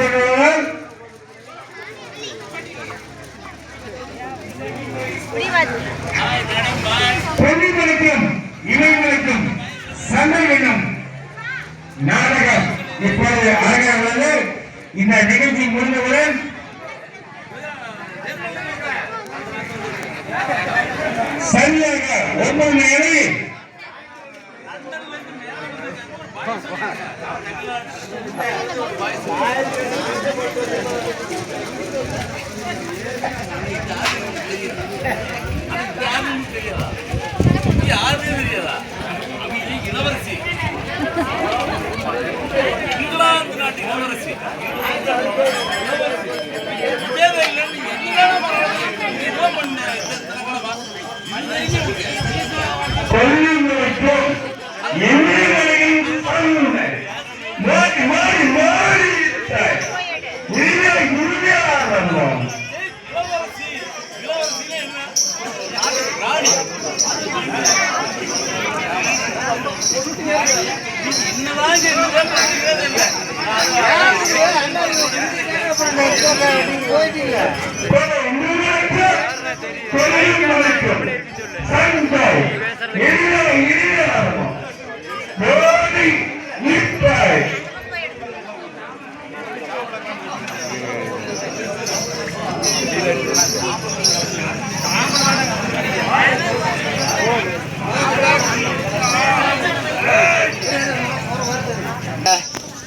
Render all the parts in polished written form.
பண்ணுவார் பொன்னிமலைக்கும் இளைஞருக்கும் சண்டை எண்ணம் நாடகம் இப்போது அரங்காவது. இந்த நிகழ்ச்சி முடிந்தவுடன் சரியாக 9 மணி இளவரசி இங்கிலாந்து நாட்டு இளவரசி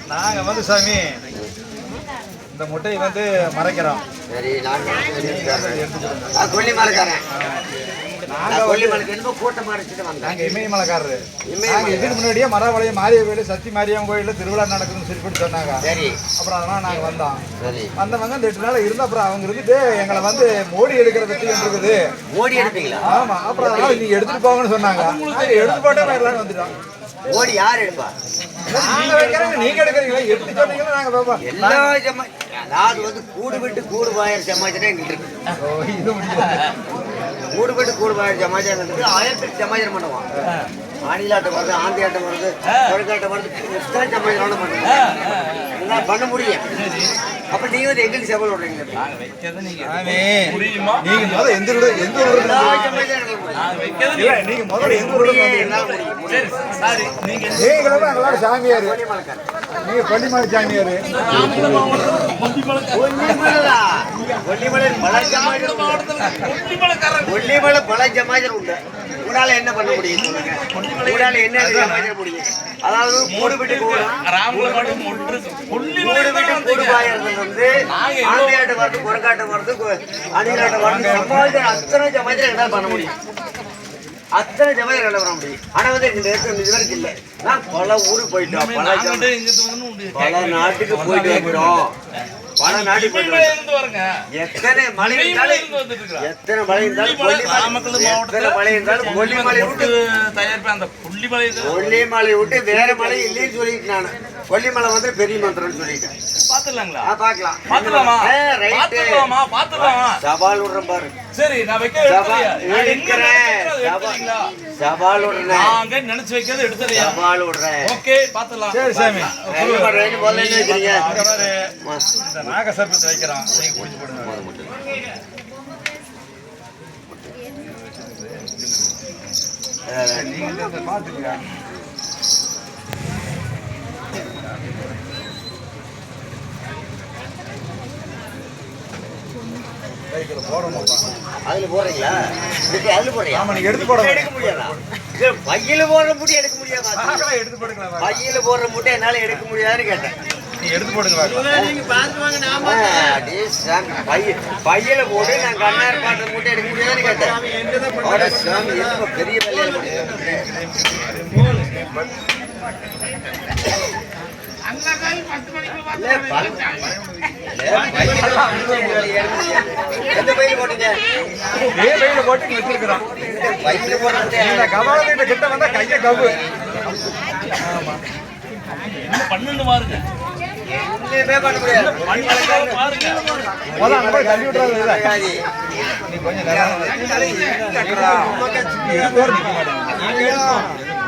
நாங்க வந்து சாமி இந்த முட்டையை வந்து மறைக்கிறோம். சரி, கொல்லிமலைக்காரன். நாங்க இமயமலைக்காரரு. இதுக்கு முன்னாடியே மரவளைய மாரியவேலு சக்தி மாரியம் கோயிலில் திருவிழா நடக்குதுன்னு சொல்லி சொன்னாங்க. சரி, அப்புறம் அதனால நாங்க வந்தோம். சரி, வந்தவங்க இந்த 8 நாள் இருந்து அப்புறம் அவங்க இருந்துட்டு எங்களை வந்து மோடி எடுக்கிற பத்தி இருக்குது. மோடி எடுப்பீங்களா? ஆமா. அப்புறம் அதனால நீங்க எடுத்துட்டு போங்கன்னு சொன்னாங்க. எடுத்து போட்டே வரலான்னு வந்துட்டோம். மோடி யார் எடுப்பா? நாங்க வைக்கிறோங்க, நீங்க எடுக்கிறீங்களா? எப்படி சொன்னீங்கன்னா நாங்க பாப்போம். எல்லா அதாவது வந்து கூடு விட்டு கூடு பாயர் சமாச்சாரம் எங்களுக்கு இருக்கு. இது முடியாது. கூடு விட்டு கூடு பாயர் சமாச்சாரம் இருக்கு. 1000 சமாச்சாரம் பண்ணுவான். ஆடிலாட்டம் வருது, ஆந்தி ஆட்டம் வருது, கொழுக்காட்டம் வருது, எத்தனை சமாச்சாரம் பண்ணுங்க பண்ண முடியும். அப்ப நீங்க வந்து எங்களுக்கு செவல் விடுறீங்க. நீங்க முதல்ல எந்த ஊர்ல நீங்க முதல்ல எந்த ஊர்ல நீங்களும் எங்களோட சாமியாரு. நீங்க கொல்லிமலை சாமியாரு. கொல்லிமலை பல சமாச்சாரம் உண்டு. உங்களால என்ன பண்ண முடியும் சொல்லுங்க? உங்களால என்ன சமாச்சாரம் முடியும்? அதாவது கூடு விட்டு கூடு கூடு பாயறது வந்து ஆந்தியாட்டம் வருது, கொரக்காட்டம் வருது, அணிலாட்டம் வருது, சமாச்சாரம் அத்தனை சமாச்சாரம் என்ன பண்ண முடியும்? அத்தனை சமயம் பண்ண முடியும். ஆனா வந்து எங்க இதுவரைக்கும் இல்லை. நான் பல ஊருக்கு போயிட்டோம், பல நாட்டுக்கு போயிட்டு வந்துட்டோம், பல நாட்டுக்கு போயிட்டு எத்தனை மழை இருந்தாலும் எத்தனை மழை இருந்தாலும் கொல்லிமலை விட்டு கொல்லிமலை விட்டு வேற மழை இல்லைன்னு சொல்லிட்டு நான் கொல்லிமலை வந்து பெரிய மந்திரம்னு சொல்லிட்டேன். பாக்கலாம் சவால் விடுறேன் பாரு. சரி, நான் சவால் விடுறேன், நினைச்சு வைக்கிறது எடுத்துறியா? சவால் விடுறேன். ஓகே, பாத்துலாம். சரி சாமி, நாகசர்பத்தை வைக்கிறோம். நீங்க குடிச்சு போடுங்க. நீங்க பாத்துக்க. அதுல போடுறீங்களா? அதுல போடுறீங்க? ஆமா, நீங்க எடுத்து போட எடுக்க முடியாதா? பையில போடுற முட்டை எடுக்க முடியாதா? எடுத்து போடுங்களா? பையில போடுற முட்டை என்னால எடுக்க முடியாதுன்னு கேட்டேன். நீ எடுத்து போடுங்க. பையில போட்டு நான் கண்ணார் பாட்டு முட்டை எடுக்க முடியாதுன்னு கேட்டேன். பெரிய வேலையில எந்த பையில போட்டீங்க? பையில போட்டு வச்சிருக்கிறோம். பையில போடுற கவாலத்திட்ட கிட்ட வந்தா கைய கவு. ஆமா, என்ன பண்ணுன்னு பாருங்க. பண்ண முடியாது. தள்ளி விட்டுறாங்க. நீ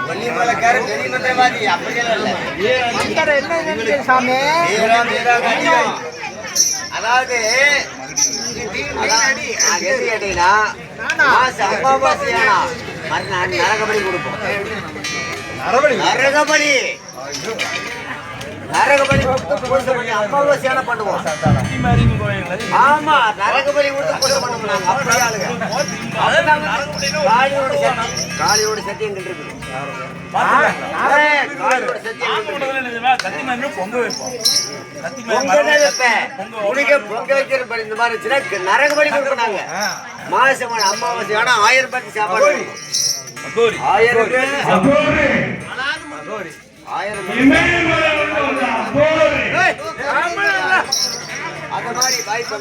கொஞ்சம் எம்ஐமலைக்கார பெரிய மந்திரவாதி அப்படியெல்லாம் இல்ல சாமி அதாவது அடினா மாசம் அமாவாசையானா மறுநாள் நரகபலி கொடுப்போம். நரகபலி அமாவாசையான பண்ணுவோம். ஆமா நரகபலி கொடுத்து பூஜை பண்ணுவோம் நாங்க. அப்படி ஆளுங்க காளியோட சத்தியம் இருக்குது. நரகபலி கொடுப்பாங்க. மாசம் அமாவாசையான 1000 பேருக்கு சாப்பாடு 1000 அந்த மாதிரி வாய்ப்பு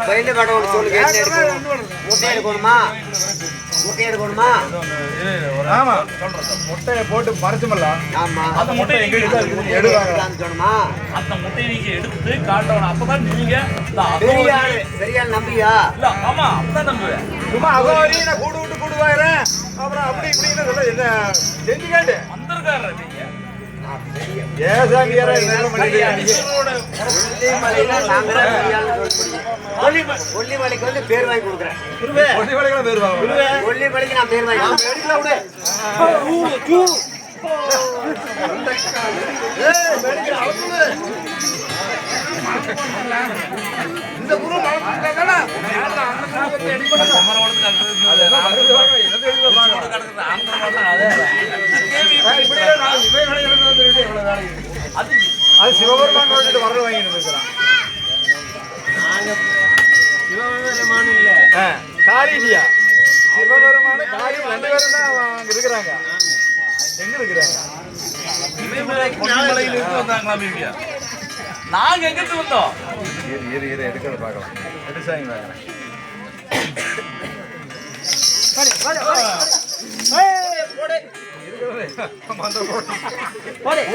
பயில கடை சொல்லுங்க. என்ன எடுக்கணும்? முட்டை எடுக்கணுமா? முட்டை எடுக்கணுமா? ஆமா முட்டையை போட்டு மறைச்சுமல்ல. ஆமா அந்த முட்டையை எடுக்கணுமா? அந்த முட்டையை நீங்க எடுத்து காட்டணும். அப்பதான் நீங்க சரியா நம்பியா? இல்ல ஆமா அப்பதான் நம்புவேன். சும்மா அகோரி நான் கூடு விட்டு கூடு வாங்குறேன் அப்புறம் அப்படி இப்படின்னு சொல்ல என்ன செஞ்சுக்காட்டு வந்திருக்காரு நீங்க ஏசாமியாரா என்ன பண்ணிட்டு கொல்லிமலைக்கு வந்து பேர் வாங்கி கொடுக்குறேன். கொல்லிமலைக்கு பேர் வாங்க கொல்லிமலைக்கு நான் பேர் வாங்கி இந்த குரு அது சிவபெருமான் வரல வாங்கிட்டு இருக்கிறான். சிவபெருமான் இல்ல காரியா சிவபெருமான காரியம் 2 பேரும் தான் அங்க இருக்கிறாங்க. எங்க இருக்கிறாங்க? கொல்லிமலையில இருந்து வந்தாங்களா? நாங்க எங்க இருந்து வந்தோம்? எடுக்கிறத பார்க்கலாம். எடுசாங்க பார்க்கலாம்.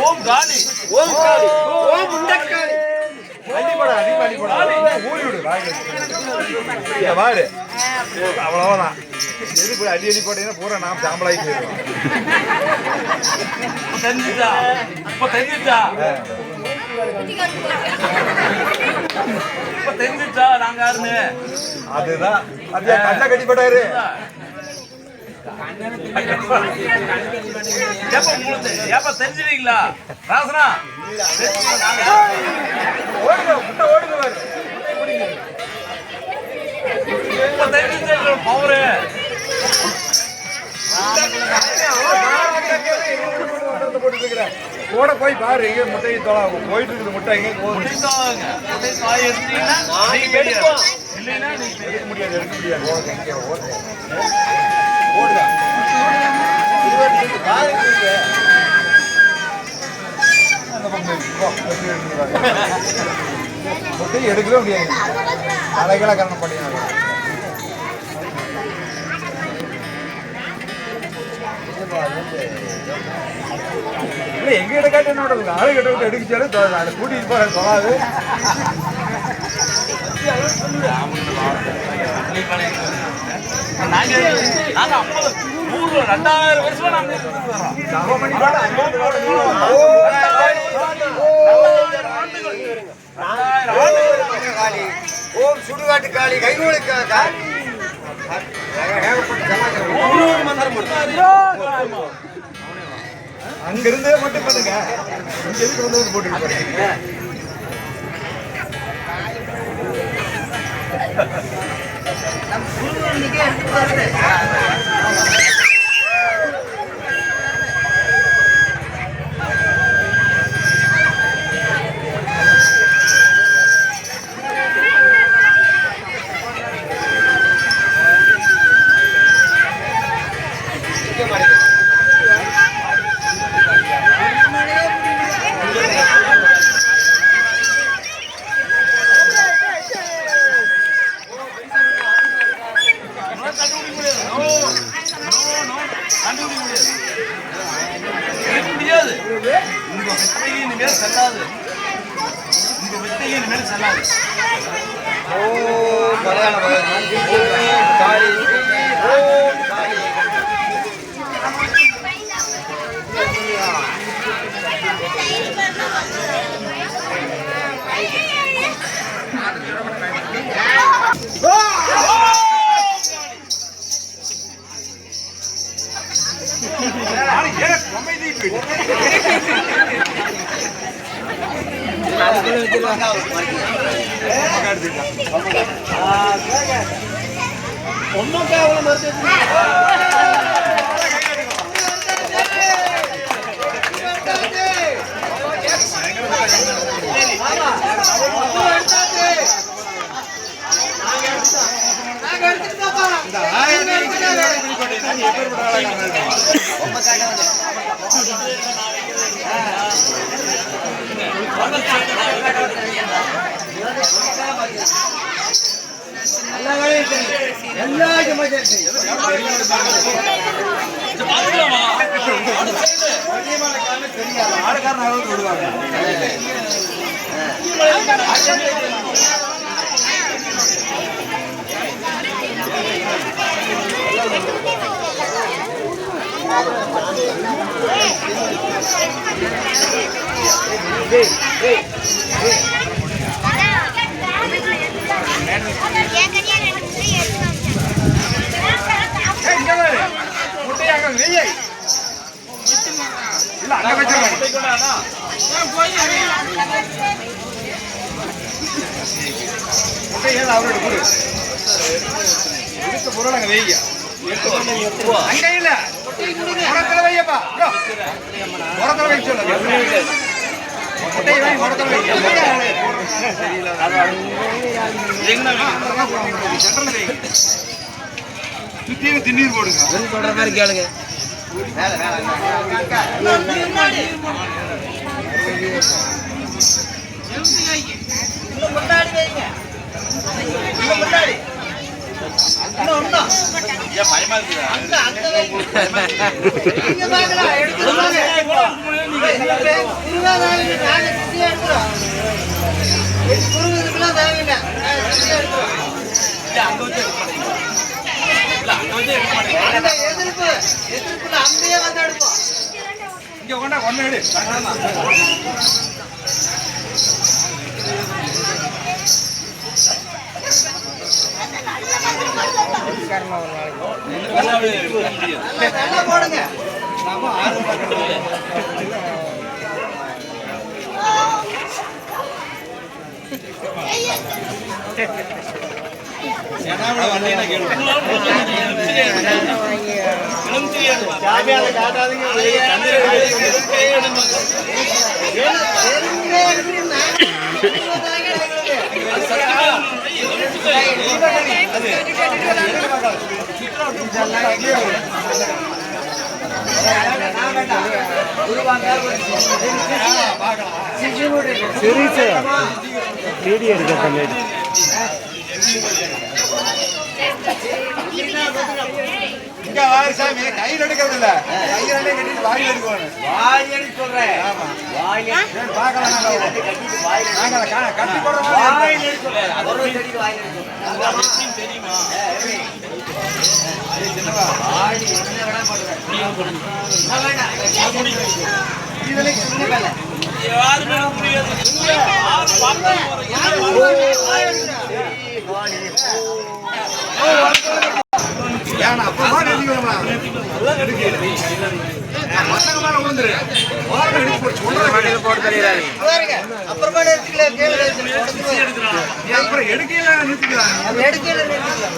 ஓம் காளி ஓம் காளி ஓம் முண்டக்காளி அடிப்படா ஊறி விடு பாரு அவ்வளவுதான். எது கூட அடி போட்டீங்கன்னா பூரா நாம் சாம்பலாகி போயிடுவோம். தெரிஞ்சுட்டா இப்ப தெரிஞ்சுட்டா இப்ப தெரிஞ்சுட்டா நாங்க யாருன்னு. அதுதான் கண்ணை கட்டி போட்டாரு. ஏப்ப தெரிஞ்சுட்டீங்களா ராசனா? ஓடுங்க முட்டை ஓடுங்க பாரு. இப்ப தெரிஞ்சுட்டு பவரு கூட போய் பாரு எங்க முட்டையை தொலை போயிட்டு இருக்குது. முட்டை எங்க போகுது? இல்லைன்னா எடுக்க முடியாது எடுக்க முடியாது. முட்டையை எடுக்கவே முடியாது. தலைகளை கரணம் பண்ணினாங்க. இல்லை எங்க எடுக்காட்டு என்னோட ஆளு கிட்ட விட்டு எடுக்கிச்சாலும் அதை கூட்டிட்டு போற சொல்லாது. நாங்க 2000 வருஷமா நாங்க ஓம் சுடுகாட்டு காளி கைகோளுக்கு அங்க இருந்தே மட்டும் பண்ணுங்க. இங்க எதுக்கு வந்து போட்டு போறீங்க? முடியாது. உங்க வெற்றியை இனிமேல் செல்லாது. உங்க வெற்றியை இனிமேல் செல்லாது. ஓ மலையாள காளி ஓம் காளி திண்ணீர் போடுங்க சொல்ற மாதிரி கேளுங்க. இங்க கொண்டா ஒன்னு எடு போடுங்க. இங்க வாரி சாமி கையில் எடுக்கிறது இல்ல கையிலே கட்டிட்டு வாயில் எடுக்கணும். வாயிலடி சொல்றேன். பார்க்கலாம் கட்டி போடுற வாயிலடி சொல்றேன். ஒரு செடிக்கு வாயிலடி சொல்றேன். தெரியுமா? வாய் என்ன வேணா போடுறேன். இதுல சின்ன வேலை. யாருமே புரியாது. யாரு பார்த்தா ஏன்னா அப்பமா நிறுத்திக்கணுமா மசகமான உளுந்துரு ஓரம் எடுத்து போட்டு சொல்ற வேலையில போட்டு தெரியாது அப்புறமா எடுத்துக்கல கேளு அப்புறம் எடுக்கல நிறுத்திக்கலாம் அது எடுக்கல நிறுத்திக்கலாம்.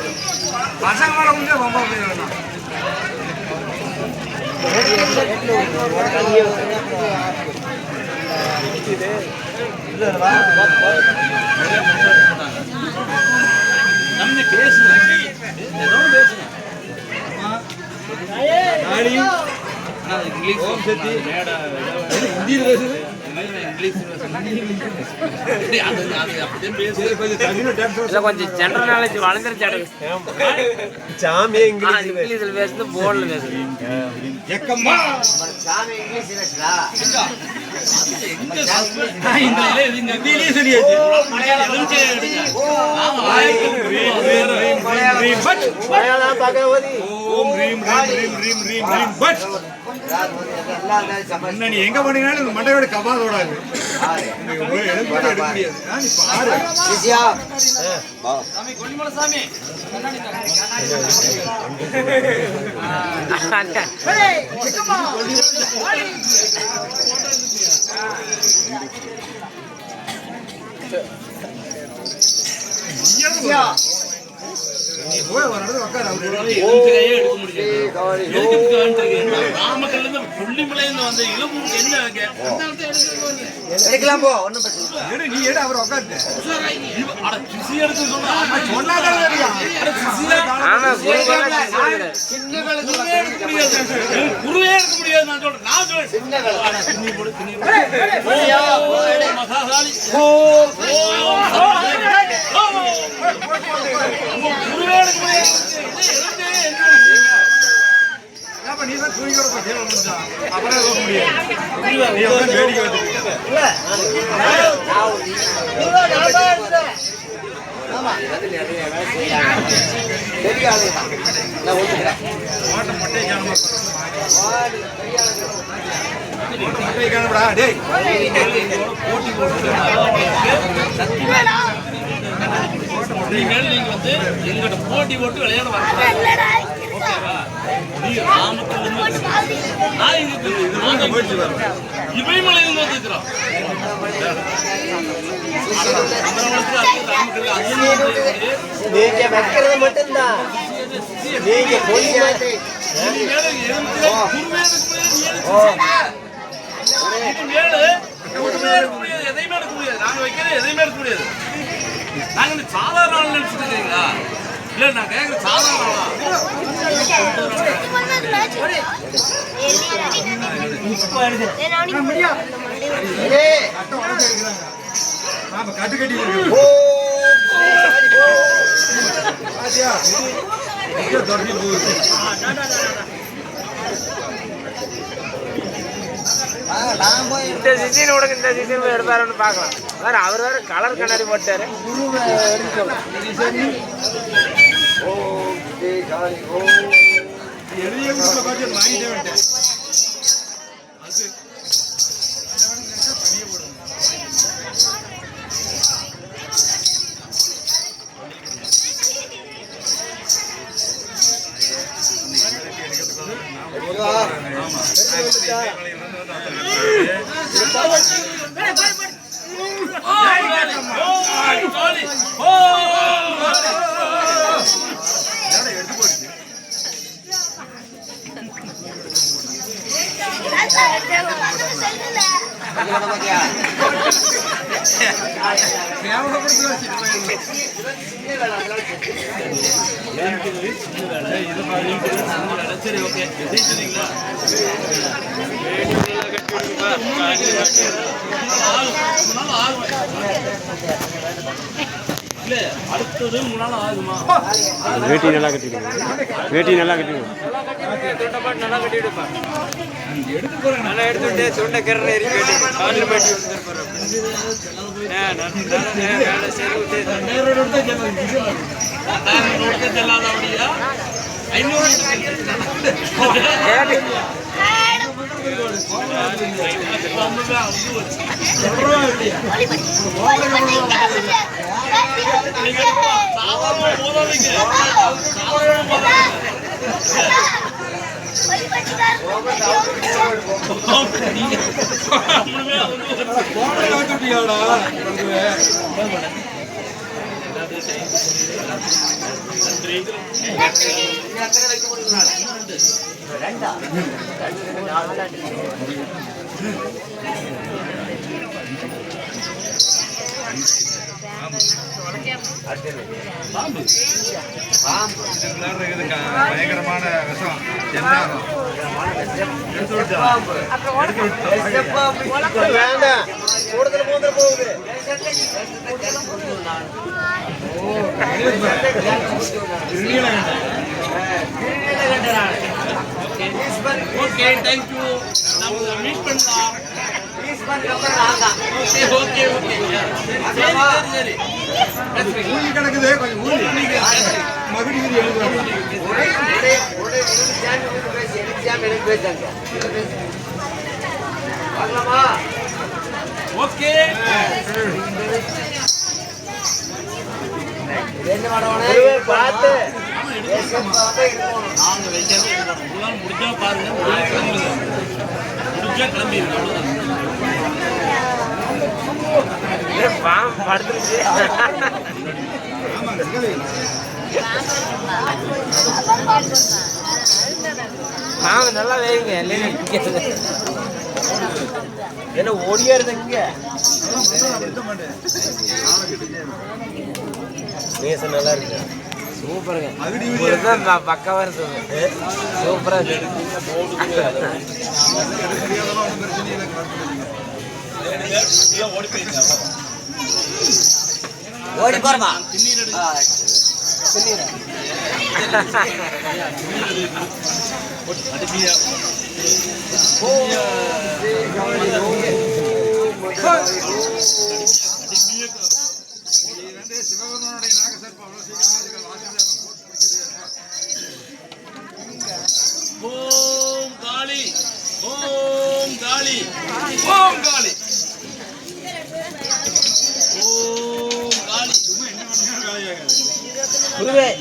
மசகமான உளுந்து ரொம்ப வேணும் நம்ம பேசுங்க ஏதோ பேசுங்க இங்கிலீஷ் ஹிந்தியில் பேசுது இங்கிலீஷ் கொஞ்சம் ஜெனரல் நாலேஜ் வளர்ந்துருச்சு சாமியே இங்கிலீஷ் இங்கிலீஷில் பேசுறது போர்டில் பேசுறது எக்கம்மா சாமி இங்கிலீஷ் இல்லடா. இங்கிலீஷ் சொல்லியாச்சு மலையாளம் மலையாளம் பகவதி ஓம் ரீம் ரீம் ரீம் ரீம் ரீம் பட் எல்லாம் நீ எங்க போனீங்கனாலும் இந்த மண்டையோட கபாலோட இருக்கு எடுக்க முடியாது நீ பாரு சாமி கொல்லிமலை சாமி ஐயா நீ போய் ஒரு இடத்துல உட்காரு அவரு எலுமிச்சைக்காயே எடுக்க முடியாது. எதுக்கு இப்படி வந்துருக்கு? நாமக்கல்ல இருந்து கொல்லிமலையில வந்து இளம்பூருக்கு என்ன வைக்க? எடுக்கலாம் போ ஒன்றும் பிரச்சனை இல்லை. எடு நீ எடு அவர் உட்காந்து அட கிசி எடுத்து சொன்னா சொன்னாதான் அட கிசியா? ஆமா குருவெல்லாம் சின்ன வேலைக்கு குருவே எடுக்க முடியாது. குருவே எடுக்க முடியாது நான் சொல்றேன். நான் சொல்றேன். சின்ன வேலை அட திண்ணி போடு, திண்ணி போடு. ஐயா, போ, எடு. மகாகாளி. குருவே எடுக்க முடியாது. ஏப்பா நீ தான் தூங்கியோட போய் சேவை பண்ணா அப்புறம் போக முடியாது நீ உட்காந்து வேடிக்கை வந்துருக்க ஆமா பெரிய ஆளு நான் ஒத்துக்கிறேன். ஓட்ட மொட்டை காணுமா மொட்டை காணுடா டேய் நீங்கள் நீங்க வந்து எங்கிட்ட போட்டி போட்டு விளையாட வரக்கூடாது. ஓகேவா? நீ நாமக்கல்ல இருந்து நான் இங்க இமயமலையில இருந்து வந்துக்கிறோம். நீங்க வைக்கிறது மட்டும்தான் நீங்க போய் எதையுமே எடுக்க முடியாது. நாங்க வைக்கிறது எதையுமே எடுக்க முடியாது. நாங்க இந்த சாதாரண ஆள் நினைச்சிட்டு இருக்கீங்களா? இல்ல நான் கேக்குற சாதாரண ஆளா? ஆமா கட்டு கட்டி இருக்கு பாத்தியா இங்க தொடர்ந்து போகுது இந்த சீசன் உனக்கு இந்த சீசன் போய் எடுப்பாருன்னு பார்க்கலாம். வேற அவர் வேற கலர் கண்ணாடி போட்டாரு. எளிய வீட்டுல பார்த்து வாங்கிட்டே வந்துட்டேன் எடுத்து போடுச்சு கேவலப்படுத்தி வச்சுட்டு போயிடணும் சரி ஓகே ஜெயிச்சிருக்கீங்களா? இல்ல அடுத்தது 3 நாள் ஆகுமா? வேட்டி நல்லா கட்டிடுங்க வேட்டி நல்லா கட்டிடுங்க நல்லா கட்டி விடுப்பா. நல்லா எடுத்துட்டு சுண்ட கரை ஏறி போயிட்டு காலில் மாட்டி வந்துருப்பாரு. சரி விட்டு செல்லாத அப்படியா 500 பயங்கரமான விஷம் என்ன வேண்டாம் கூடுதல் மூந்தல் போகுது. Okay thank you. நம்ம மீட் பண்ணலாம். ஓகே ஓகே சரி ஊழி கிடக்குது கொஞ்சம் ஊழி மகுடி ஊதி எழுதுறாங்க ஓகே பார்த்து நாங்க வைக்கிறோம். உங்களால முடிஞ்சா பாருங்க. முடிஞ்சா கிளம்பிடுங்க. பாம்பு படுத்துருச்சு. ஆமா மாவு நல்லா வேகுங்க என்ன ஓடியா இருந்தீங்க பேச நல்லா இருக்கு சூப்பருங்க பக்காவா இருந்தது சூப்பரா ஓடி போறமா ஓம் காளி ஓம் காளி ஓம் காளி ஓம் காளி குருவே